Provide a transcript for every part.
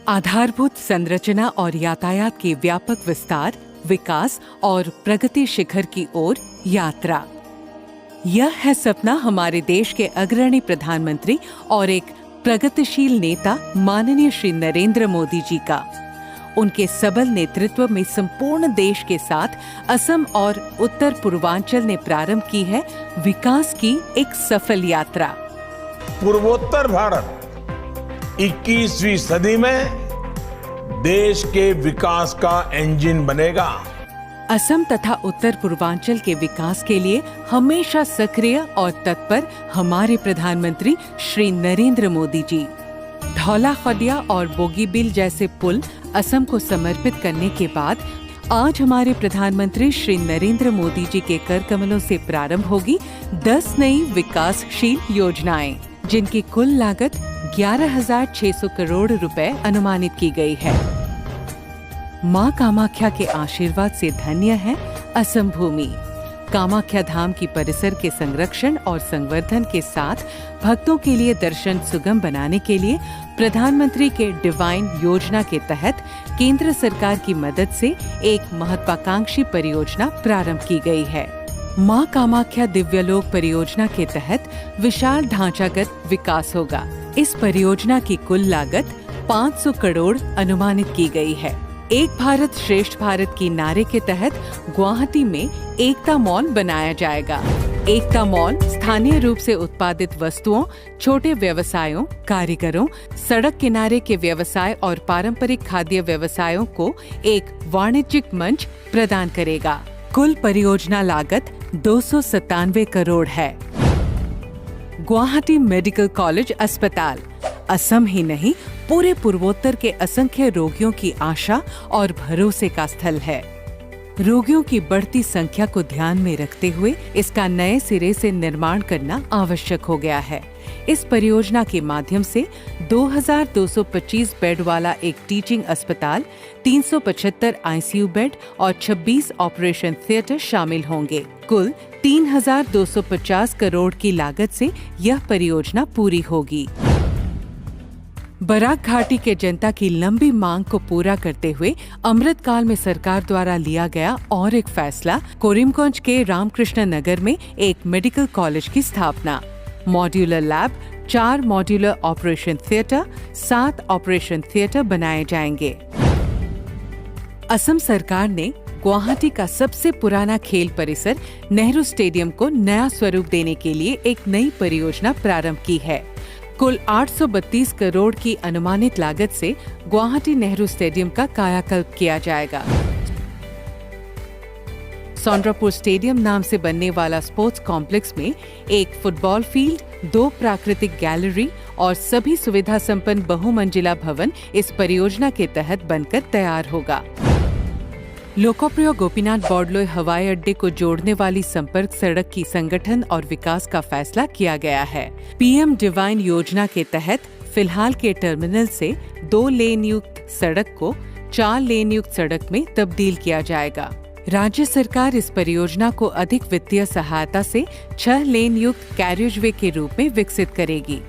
आधारभूत संरचना और यातायात के व्यापक विस्तार, विकास और प्रगति शिखर की ओर यात्रा। यह है सपना हमारे देश के अग्रणी प्रधानमंत्री और एक प्रगतिशील नेता माननीय श्री नरेंद्र मोदी जी का। उनके सबल नेतृत्व में संपूर्ण देश के साथ असम और उत्तर पूर्वांचल ने प्रारंभ की है विकास की एक सफल यात्रा। पूर्वोत्तर भारत 21वीं सदी में देश के विकास का इंजन बनेगा। असम तथा उत्तर पूर्वांचल के विकास के लिए हमेशा सक्रिय और तत्पर हमारे प्रधानमंत्री श्री नरेंद्र मोदी जी। धौला खदिया और बोगीबील जैसे पुल असम को समर्पित करने के बाद आज हमारे प्रधानमंत्री श्री नरेंद्र मोदी जी के कर कमलों से प्रारंभ होगी 10 नई विकासशील योजनाएं, जिनकी कुल लागत 11,600 करोड़ रुपए अनुमानित की गई है। मां कामाख्या के आशीर्वाद से धन्य है असम भूमि। कामाख्या धाम की परिसर के संरक्षण और संवर्धन के साथ भक्तों के लिए दर्शन सुगम बनाने के लिए प्रधानमंत्री के डिवाइन योजना के तहत केंद्र सरकार की मदद से एक महत्वाकांक्षी परियोजना प्रारंभ की गई है। मां कामाख्या दिव्यलोक परियोजना के तहत विशाल ढांचागत विकास होगा। इस परियोजना की कुल लागत 500 करोड़ अनुमानित की गई है। एक भारत श्रेष्ठ भारत की नारे के तहत गुवाहाटी में एकता मॉल बनाया जाएगा। एकता मॉल स्थानीय रूप से उत्पादित वस्तुओं, छोटे व्यवसायों, कारीगरों, सड़क किनारे के व्यवसाय और पारंपरिक खाद्य व्यवसायों को एक वाणिज्यिक मंच प्रदान करेगा। कुल परियोजना लागत 297 करोड़ है। गुवाहाटी मेडिकल कॉलेज अस्पताल असम ही नहीं पूरे पूर्वोत्तर के असंख्य रोगियों की आशा और भरोसे का स्थल है। रोगियों की बढ़ती संख्या को ध्यान में रखते हुए इसका नए सिरे से निर्माण करना आवश्यक हो गया है। इस परियोजना के माध्यम से 2,225 बेड वाला एक टीचिंग अस्पताल, 375 आईसीयू बेड और 26 ऑपरेशन थिएटर शामिल होंगे। कुल 3,250 करोड़ की लागत से यह परियोजना पूरी होगी। बराक घाटी के जनता की लंबी मांग को पूरा करते हुए अमृतकाल में सरकार द्वारा लिया गया और एक फैसला, कोरिमगंज के रामकृष्ण नगर में एक मेडिकल कॉलेज की स्थापना। Modular lab, 4 modular operation theatre, 7 operation theatre बनाए जाएंगे। असम सरकार ने गुवाहाटी का सबसे पुराना खेल परिसर नेहरू स्टेडियम को नया स्वरूप देने के लिए एक नई परियोजना प्रारंभ की है। कुल 832 करोड़ की अनुमानित लागत से गुवाहाटी नेहरू स्टेडियम का कायाकल्प किया जाएगा। सौंड्रापुर स्टेडियम नाम से बनने वाला स्पोर्ट्स कॉम्प्लेक्स में एक फुटबॉल फील्ड, 2 प्राकृतिक गैलरी और सभी सुविधा संपन्न बहुमंजिला भवन इस परियोजना के तहत बनकर तैयार होगा। लोकप्रिय गोपीनाथ बॉर्डलोई हवाई अड्डे को जोड़ने वाली संपर्क सड़क की संगठन और विकास का फैसला किया गया है। पीएम डिवाइन योजना के तहत फिलहाल के टर्मिनल से 2 लेन युक्त सड़क को 4 लेन युक्त सड़क में तब्दील किया जाएगा। राज्य सरकार इस परियोजना को अधिक वित्तीय सहायता से 6 लेन युक्त कैरियजवे के रूप में विकसित करेगी।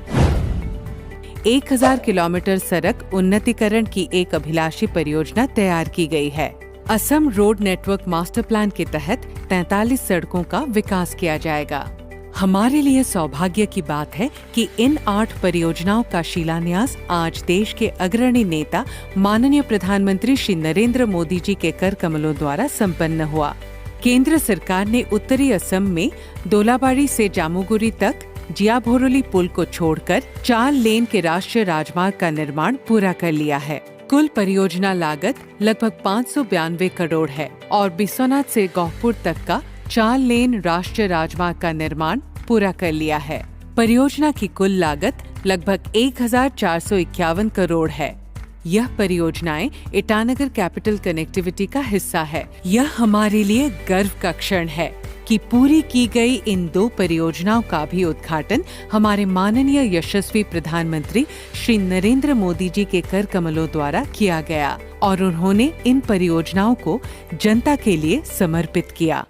1000 किलोमीटर सड़क उन्नतीकरण की एक अभिलाषी परियोजना तैयार की गई है। Assam road network master plan के तहत 43 सड़कों का विकास किया जाएगा। हमारे लिए सौभाग्य की बात है कि इन 8 परियोजनाओं का शिलान्यास आज देश के अग्रणी नेता माननीय प्रधानमंत्री श्री नरेंद्र मोदी जी के कर कमलों द्वारा संपन्न हुआ। केंद्र सरकार ने उत्तरी असम में दोलाबाड़ी से जामुगुरी तक जियाभोरोली पुल को छोड़कर 4 लेन के राष्ट्रीय राजमार्ग का निर्माण पूरा कर लिया है। कुल परियोजना लागत लगभग 592 करोड़ है और बिस्वनाथ से गौहपुर तक का 4 लेन राष्ट्रीय राजमार्ग का निर्माण पूरा कर लिया है। परियोजना की कुल लागत लगभग 1,451 करोड़ है। यह परियोजनाएं ईटानगर कैपिटल कनेक्टिविटी का हिस्सा है। यह हमारे लिए गर्व का क्षण है कि पूरी की गई इन 2 परियोजनाओं का भी उद्घाटन हमारे माननीय यशस्वी प्रधानमंत्री श्री नरेंद्र मोदी जी के कर कमलों द्वारा किया गया और उन्होंने इन परियोजनाओं को जनता के लिए समर्पित किया।